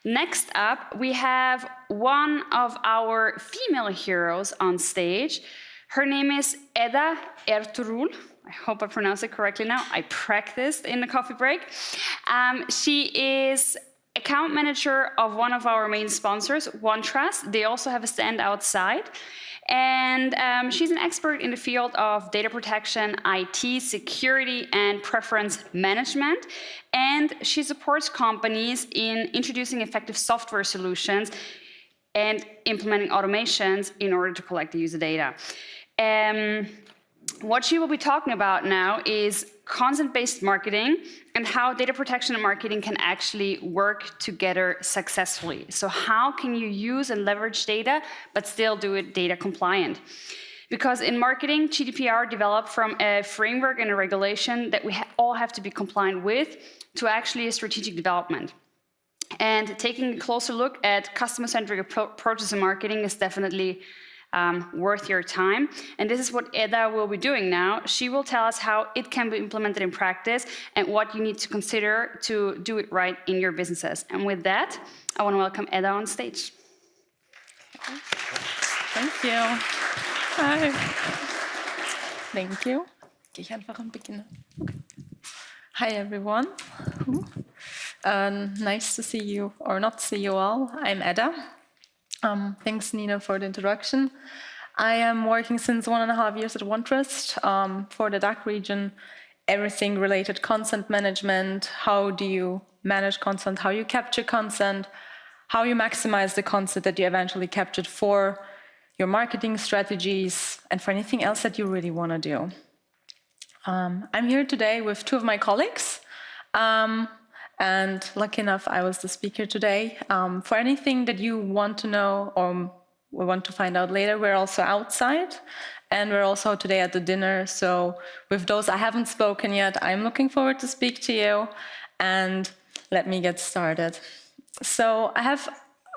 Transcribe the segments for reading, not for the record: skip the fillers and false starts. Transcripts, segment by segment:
Next up, we have one of our female heroes on stage. Her name is Ertuğrul. I hope I pronounced it correctly now. I practiced in the coffee break. She is account manager of one of our main sponsors, OneTrust. They also have a stand outside. And she's an expert in the field of data protection, IT, security, and preference management. And she supports companies in introducing effective software solutions and implementing automations in order to collect the user data. What she will be talking about now is consent-based marketing and how data protection and marketing can actually work together successfully. So how can you use and leverage data, but still do it data compliant? Because in marketing, GDPR developed from a framework and a regulation that we all have to be compliant with to actually a strategic development. And taking a closer look at customer-centric approaches in marketing is definitely worth your time. And this is what Eda will be doing now. She will tell us how it can be implemented in practice and what you need to consider to do it right in your businesses. And with that, I want to welcome Eda on stage. Thank you. Hi. Thank you. Hi, everyone. Nice to see you, or not see you all. I'm Eda. Thanks, Nina, for the introduction. I am working since 1.5 years at OneTrust for the DACH region, everything related consent management, how do you manage consent, how you capture consent, how you maximize the consent that you eventually captured for your marketing strategies and for anything else that you really want to do. I'm here today with two of my colleagues. And lucky enough, I was the speaker today. For anything that you want to know or we want to find out later, we're also outside. And we're also today at the dinner. So with those I haven't spoken yet, I'm looking forward to speak to you. And let me get started. So I have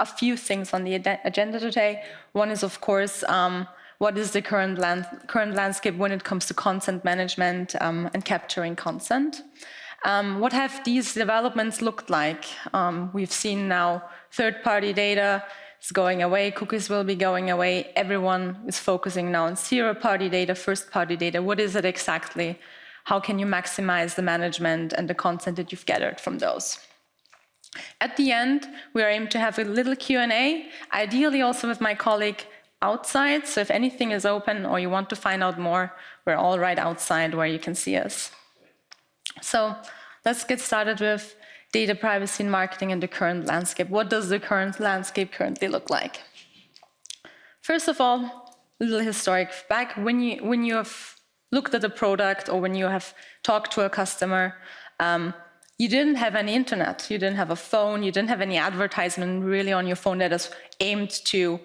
a few things on the agenda today. One is, of course, what is the current landscape when it comes to consent management and capturing consent. What have these developments looked like? We've seen now third-party data is going away, cookies will be going away, everyone is focusing now on zero-party data, first-party data. What is it exactly? How can you maximize the management and the content that you've gathered from those? At the end, we are aiming to have a little Q&A, ideally also with my colleague outside, so if anything is open or you want to find out more, we're all right outside where you can see us. So let's get started with data privacy in marketing and the current landscape. What does the current landscape currently look like? First of all, a little historic back. When you have looked at a product or when you have talked to a customer, you didn't have any internet, you didn't have a phone, you didn't have any advertisement really on your phone that is aimed to,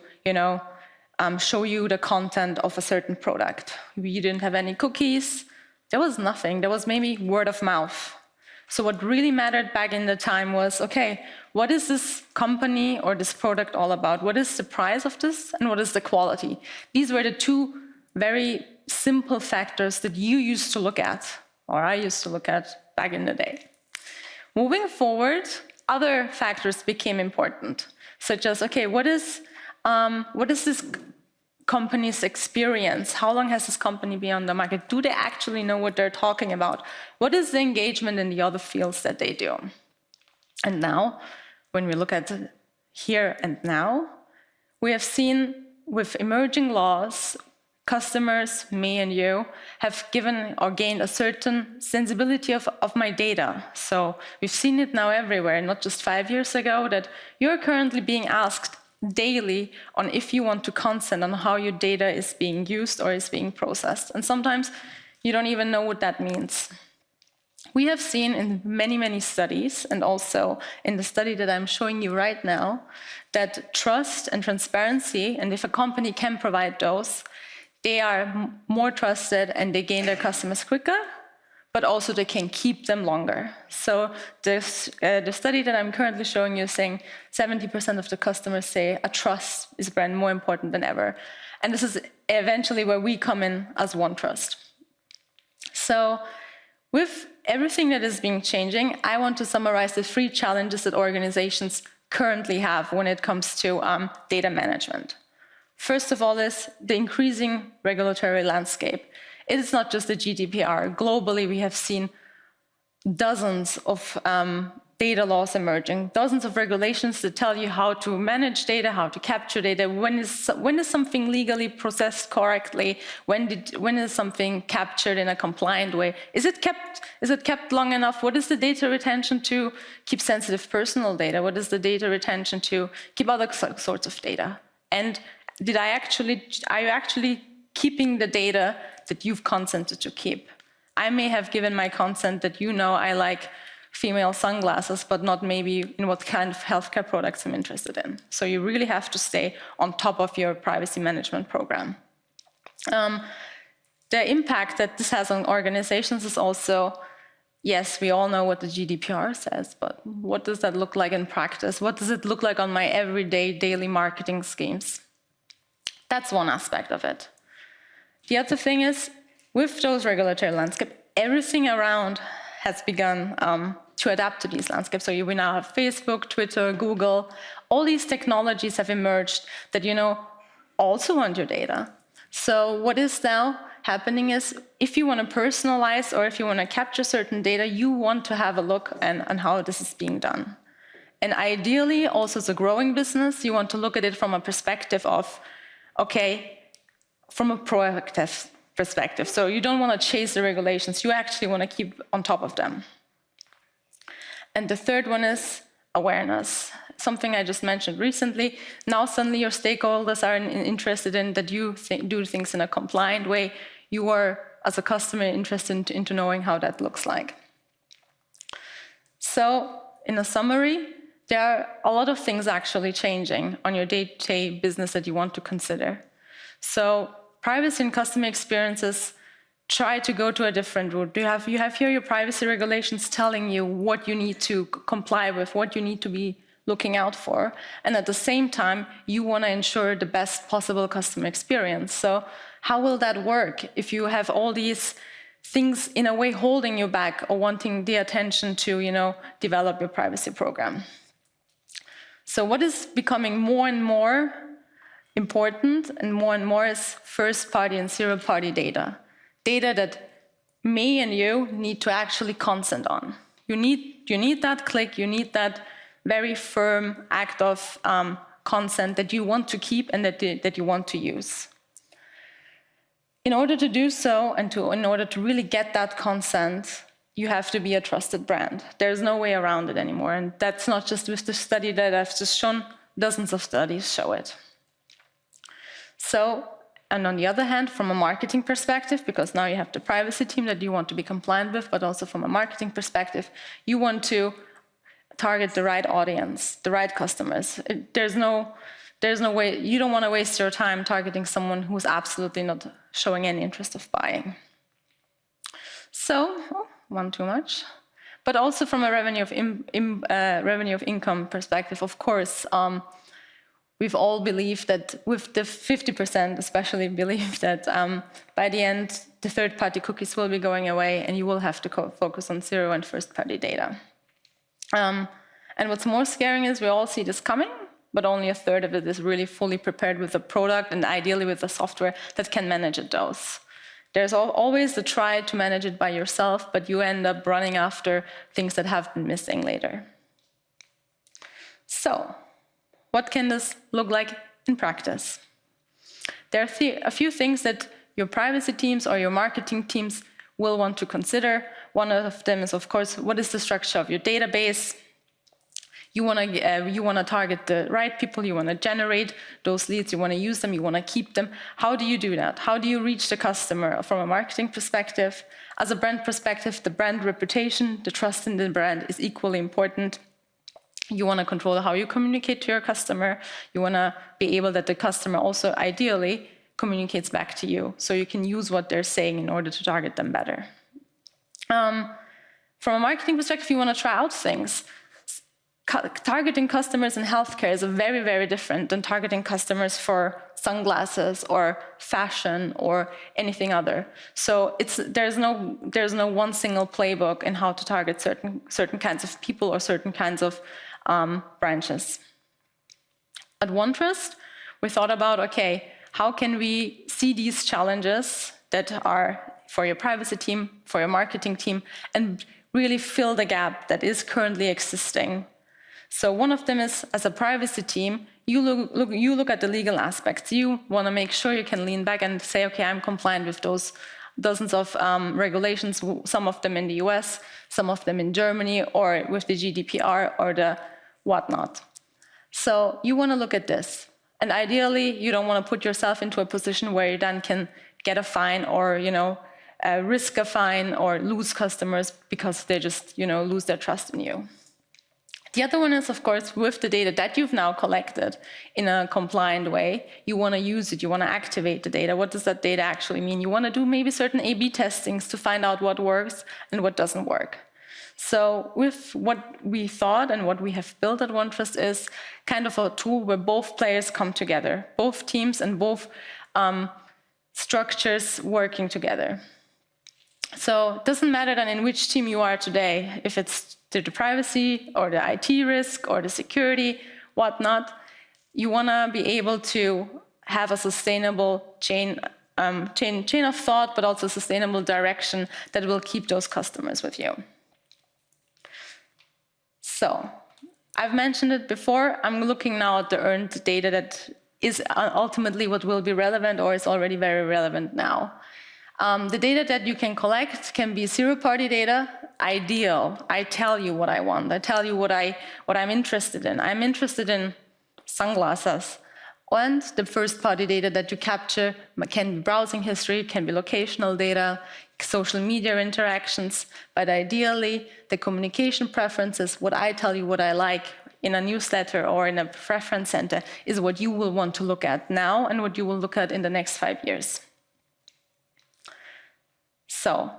show you the content of a certain product. You didn't have any cookies. There was nothing. There was maybe word of mouth. So what really mattered back in the time was, okay, what is this company or this product all about? What is the price of this and what is the quality? These were the two very simple factors that you used to look at, or I used to look at back in the day. Moving forward, other factors became important, such as, okay, what is this company's experience? How long has this company been on the market? Do they actually know what they're talking about? What is the engagement in the other fields that they do? And now, when we look at here and now, we have seen with emerging laws, customers, me and you, have given or gained a certain sensibility of my data. So we've seen it now everywhere, not just 5 years ago, that you're currently being asked daily on if you want to consent on how your data is being used or is being processed. And sometimes you don't even know what that means. We have seen in many, many studies, and also in the study that I'm showing you right now, that trust and transparency, and if a company can provide those, they are more trusted and they gain their customers quicker, but also they can keep them longer. So the study that I'm currently showing you is saying 70% of the customers say a trust is a brand more important than ever. And this is eventually where we come in as OneTrust. So with everything that is being changing, I want to summarize the 3 challenges that organizations currently have when it comes to data management. First of all is the increasing regulatory landscape. It is not just the GDPR. Globally, we have seen dozens of data laws emerging, dozens of regulations that tell you how to manage data, how to capture data, when is something legally processed correctly, when is something captured in a compliant way, is it kept long enough, what is the data retention to keep sensitive personal data, what is the data retention to keep other sorts of data, and are you actually keeping the data that you've consented to keep? I may have given my consent that I like female sunglasses, but not maybe in what kind of healthcare products I'm interested in. So you really have to stay on top of your privacy management program. The impact that this has on organizations is also, yes, we all know what the GDPR says, but what does that look like in practice? What does it look like on my everyday, daily marketing schemes? That's one aspect of it. The other thing is, with those regulatory landscape, everything around has begun to adapt to these landscapes. So we now have Facebook, Twitter, Google. All these technologies have emerged that, also want your data. So what is now happening is, if you want to personalize or if you want to capture certain data, you want to have a look on how this is being done. And ideally, also as a growing business, you want to look at it from a perspective of, from a proactive perspective. So you don't want to chase the regulations, you actually want to keep on top of them. And the third one is awareness. Something I just mentioned recently. Now suddenly your stakeholders are interested in that you do things in a compliant way. You are, as a customer, interested into knowing how that looks like. So, in a summary, there are a lot of things actually changing on your day-to-day business that you want to consider. So, privacy and customer experiences, try to go to a different route. You have here your privacy regulations telling you what you need to comply with, what you need to be looking out for. And at the same time, you want to ensure the best possible customer experience. So how will that work if you have all these things in a way holding you back or wanting the attention to, develop your privacy program? So what is becoming more and more important and more is first-party and zero-party data. Data that me and you need to actually consent on. You need that click, you need that very firm act of consent that you want to keep and that you want to use. In order to do so and in order to really get that consent, you have to be a trusted brand. There's no way around it anymore. And that's not just with the study that I've just shown, dozens of studies show it. So, and on the other hand, from a marketing perspective, because now you have the privacy team that you want to be compliant with, but also from a marketing perspective, you want to target the right audience, the right customers. There's no way, you don't want to waste your time targeting someone who's absolutely not showing any interest of buying. So, one too much. But also from a revenue of income perspective, of course, we've all believed that with the 50%, especially believe that by the end, the third-party cookies will be going away and you will have to focus on zero and first-party data. And what's more scaring is we all see this coming, but only a third of it is really fully prepared with a product and ideally with a software that can manage those. There's always the try to manage it by yourself, but you end up running after things that have been missing later. So, what can this look like in practice? There are a few things that your privacy teams or your marketing teams will want to consider. One of them is, of course, what is the structure of your database? You want to target the right people, you want to generate those leads, you want to use them, you want to keep them. How do you do that? How do you reach the customer from a marketing perspective? As a brand perspective, the brand reputation, the trust in the brand is equally important. You want to control how you communicate to your customer. You want to be able that the customer also ideally communicates back to you, so you can use what they're saying in order to target them better. From a marketing perspective, you want to try out things. Targeting customers in healthcare is very, very different than targeting customers for sunglasses or fashion or anything other. So there's no one single playbook in how to target certain kinds of people or certain kinds of branches. At OneTrust, we thought about, okay, how can we see these challenges that are for your privacy team, for your marketing team, and really fill the gap that is currently existing. So one of them is, as a privacy team, you look at the legal aspects. You want to make sure you can lean back and say, okay, I'm compliant with those dozens of regulations, some of them in the US, some of them in Germany, or with the GDPR or the whatnot. So you want to look at this. And ideally, you don't want to put yourself into a position where you then can get a fine or, risk a fine or lose customers because they just, lose their trust in you. The other one is, of course, with the data that you've now collected in a compliant way, you want to use it, you want to activate the data. What does that data actually mean? You want to do maybe certain A/B testings to find out what works and what doesn't work. So with what we thought and what we have built at OneTrust is kind of a tool where both players come together, both teams and both structures working together. So it doesn't matter then in which team you are today, if it's the privacy or the IT risk or the security, whatnot, you want to be able to have a sustainable chain of thought, but also sustainable direction that will keep those customers with you. So I've mentioned it before. I'm looking now at the earned data that is ultimately what will be relevant or is already very relevant now. The data that you can collect can be zero-party data. Ideal. I tell you what I want. I tell you what I'm interested in. I'm interested in sunglasses. And the first-party data that you capture can be browsing history, can be locational data, social media interactions, but ideally, the communication preferences, what I tell you what I like in a newsletter or in a preference center, is what you will want to look at now and what you will look at in the next 5 years. So,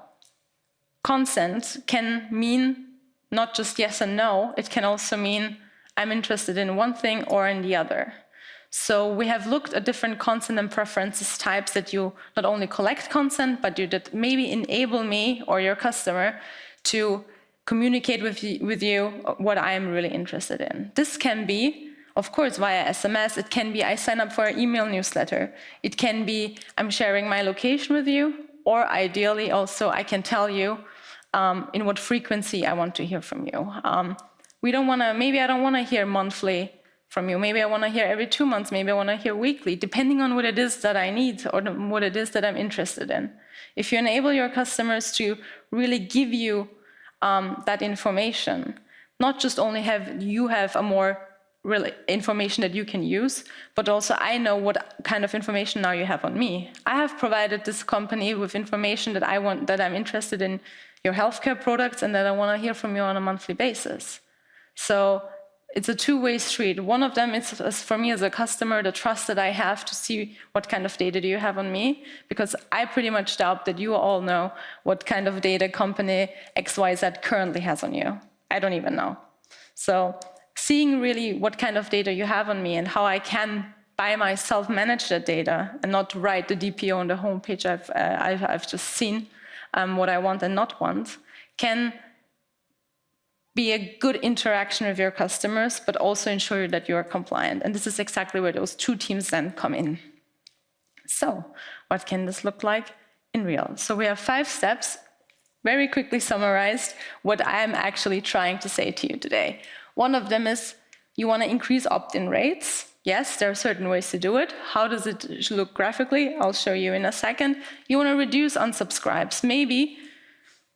consent can mean not just yes and no, it can also mean I'm interested in one thing or in the other. So we have looked at different consent and preferences types that you not only collect consent, but that maybe enable me or your customer to communicate with you what I am really interested in. This can be, of course, via SMS. It can be I sign up for an email newsletter. It can be I'm sharing my location with you, or ideally also I can tell you in what frequency I want to hear from you. Maybe I don't want to hear monthly from you. Maybe I want to hear every 2 months. Maybe I want to hear weekly, depending on what it is that I need or what it is that I'm interested in. If you enable your customers to really give you that information, not just only have a more real information that you can use, but also I know what kind of information now you have on me. I have provided this company with information that I'm interested in your healthcare products and that I want to hear from you on a monthly basis. So it's a two-way street. One of them is for me as a customer, the trust that I have to see what kind of data do you have on me, because I pretty much doubt that you all know what kind of data company XYZ currently has on you. I don't even know. So seeing really what kind of data you have on me and how I can by myself manage that data and not write the DPO on the homepage I've just seen what I want and not want, can be a good interaction with your customers, but also ensure that you are compliant. And this is exactly where those two teams then come in. So what can this look like in real? So we have 5 steps, very quickly summarized what I'm actually trying to say to you today. One of them is you want to increase opt-in rates. Yes, there are certain ways to do it. How does it look graphically? I'll show you in a second. You want to reduce unsubscribes. Maybe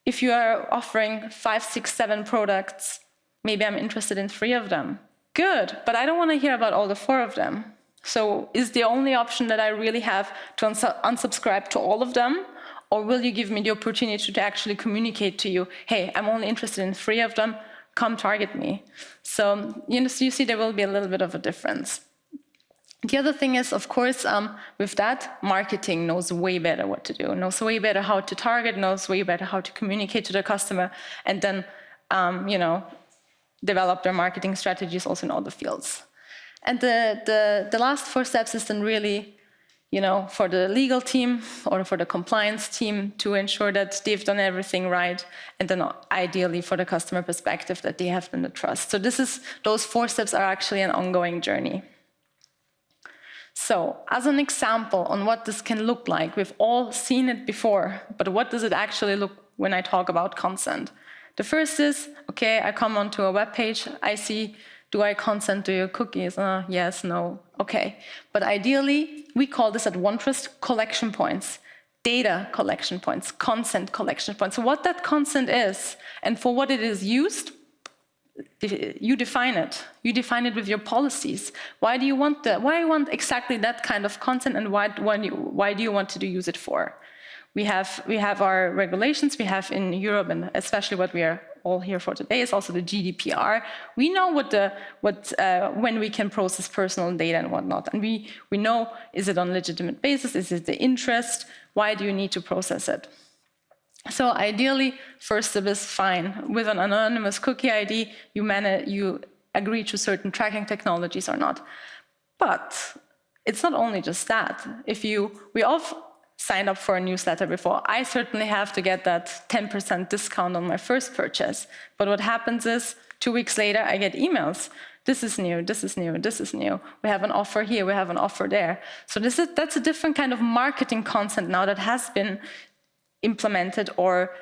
if you are offering 5, 6, 7 products, maybe I'm interested in 3 of them. Good, but I don't want to hear about all the 4 of them. So is the only option that I really have to unsubscribe to all of them? Or will you give me the opportunity to actually communicate to you, hey, I'm only interested in 3 of them, come target me. So you see there will be a little bit of a difference. The other thing is, of course, with that, marketing knows way better what to do, knows way better how to target, knows way better how to communicate to the customer, and then, develop their marketing strategies also in all the fields. And the last 4 steps is then really, for the legal team or for the compliance team to ensure that they've done everything right, and then ideally for the customer perspective that they have done the trust. So those 4 steps are actually an ongoing journey. So, as an example on what this can look like, we've all seen it before, but what does it actually look when I talk about consent? The first is, okay, I come onto a web page, I see, do I consent to your cookies? Yes, no, okay. But ideally, we call this at OneTrust collection points, data collection points, consent collection points. So what that consent is and for what it is used, you define it. You define it with your policies. Why do you want that? Why do you want exactly that kind of consent, and why do you want to use it for? We have our regulations. We have in Europe, and especially what we are all here for today is also the GDPR. We know when we can process personal data and whatnot, and we know, is it on legitimate basis? Is it the interest? Why do you need to process it? So ideally, first step is fine. With an anonymous cookie ID, you agree to certain tracking technologies or not. But it's not only just that. We all signed up for a newsletter before. I certainly have to get that 10% discount on my first purchase. But what happens is 2 weeks later, I get emails. This is new, this is new, this is new. We have an offer here, we have an offer there. So that's a different kind of marketing consent now that has been implemented or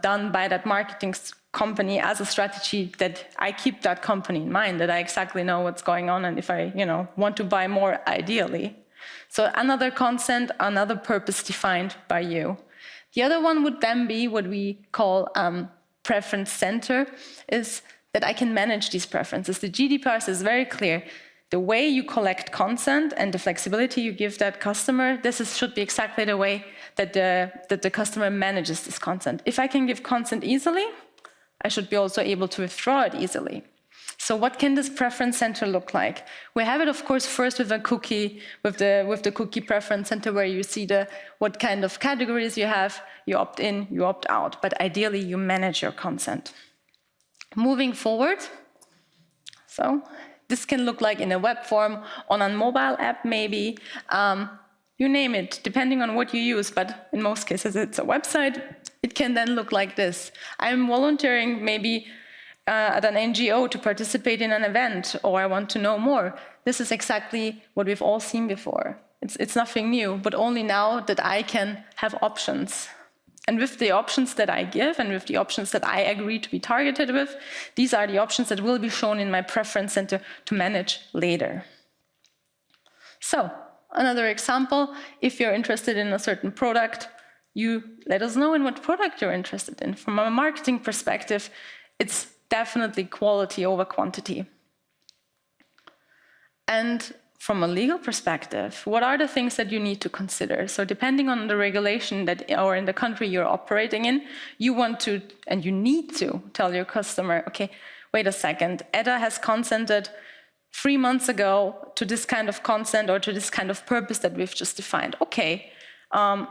done by that marketing company as a strategy that I keep that company in mind, that I exactly know what's going on, and if I want to buy more, ideally. So another consent, another purpose defined by you. The other one would then be what we call preference center, is that I can manage these preferences. The GDPR is very clear. The way you collect consent and the flexibility you give that customer, should be exactly the way that the customer manages this consent. If I can give consent easily, I should be also able to withdraw it easily. So what can this preference center look like? We have it, of course, first with a cookie, with the cookie preference center, where you see what kind of categories you have, you opt in, you opt out, but ideally you manage your consent. Moving forward, so this can look like in a web form, on a mobile app maybe, you name it, depending on what you use, but in most cases it's a website. It can then look like this. I'm volunteering maybe at an NGO to participate in an event, or I want to know more. This is exactly what we've all seen before. It's nothing new, but only now that I can have options. And with the options that I give and with the options that I agree to be targeted with, these are the options that will be shown in my preference center to manage later. So, another example, if you're interested in a certain product, you let us know in what product you're interested in. From a marketing perspective, it's definitely quality over quantity. And from a legal perspective, what are the things that you need to consider? So depending on the regulation or in the country you're operating in, you want to, and you need to tell your customer, okay, wait a second, Edda has consented 3 months ago to this kind of consent or to this kind of purpose that we've just defined. Okay,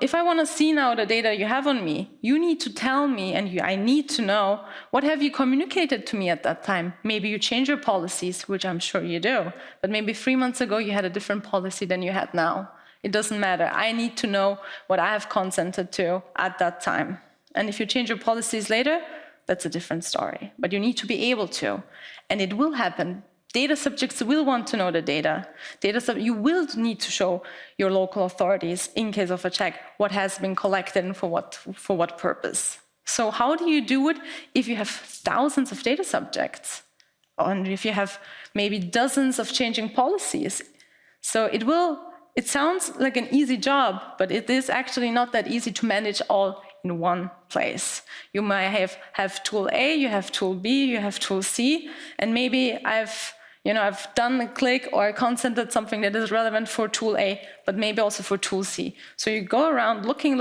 if I want to see now the data you have on me, you need to tell me, and I need to know, what have you communicated to me at that time? Maybe you change your policies, which I'm sure you do, but maybe 3 months ago you had a different policy than you had now. It doesn't matter. I need to know what I have consented to at that time. And if you change your policies later, that's a different story. But you need to be able to, and it will happen. Data subjects will want to know the data. You will need to show your local authorities, in case of a check, what has been collected and for what purpose. So how do you do it if you have thousands of data subjects? And if you have maybe dozens of changing policies? So it sounds like an easy job, but it is actually not that easy to manage all in one place. You might have tool A, you have tool B, you have tool C, and maybe I've done a click or I consented something that is relevant for tool A, but maybe also for tool C. So you go around looking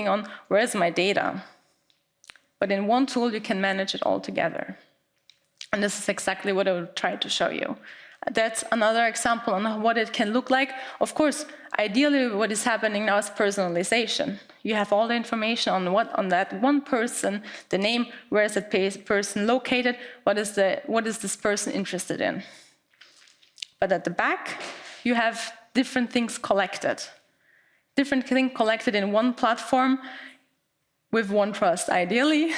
on where's my data. But in one tool, you can manage it all together. And this is exactly what I will try to show you. That's another example on what it can look like. Of course, ideally what is happening now is personalization. You have all the information on that one person, the name, where is that person located, what is this person interested in. But at the back, you have different things collected. Different things collected in one platform. with OneTrust ideally,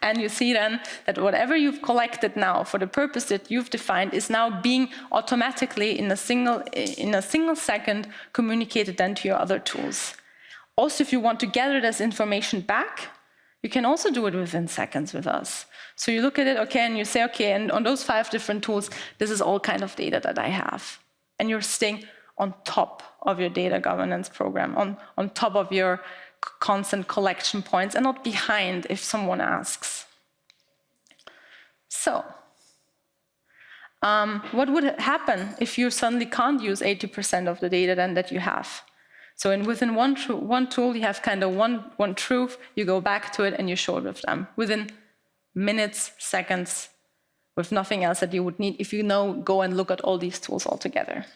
and you see then that whatever you've collected now for the purpose that you've defined is now being automatically in a single second communicated then to your other tools. Also, if you want to gather this information back, you can also do it within seconds with us. So you look at it, okay, and you say, okay, and on those 5 different tools, this is all kind of data that I have. And you're staying on top of your data governance program, on top of your constant collection points, and not behind if someone asks. So, what would happen if you suddenly can't use 80% of the data then that you have? So within one tool, you have kind of one truth, you go back to it and you show it with them within minutes, seconds, with nothing else that you would need if you now go and look at all these tools all together.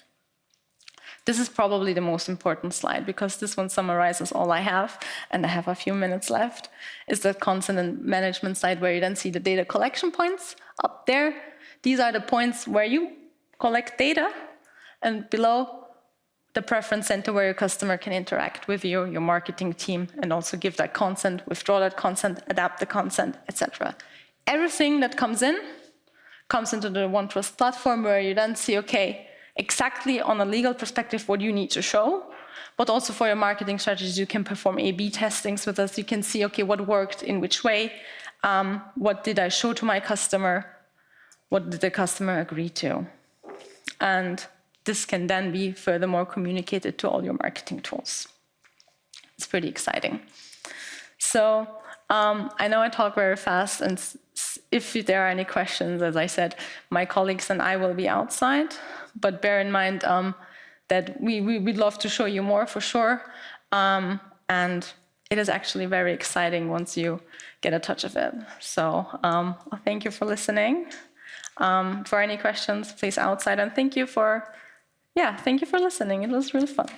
This is probably the most important slide because this one summarizes all I have, and I have a few minutes left, is the constant management slide where you then see the data collection points up there. These are the points where you collect data, and below the preference center where your customer can interact with you, your marketing team, and also give that consent, withdraw that consent, adapt the consent, etc. Everything that comes into the OneTrust platform where you then see, okay, exactly on a legal perspective what you need to show, but also for your marketing strategies, you can perform A/B testings with us. You can see, okay, what worked in which way, what did I show to my customer, what did the customer agree to, and this can then be furthermore communicated to all your marketing tools. It's pretty exciting. So I know I talk very fast, and if there are any questions, as I said, my colleagues and I will be outside, but bear in mind that we'd love to show you more for sure, and it is actually very exciting once you get a touch of it. So thank you for listening. For any questions, please outside, and thank you for listening. It was really fun.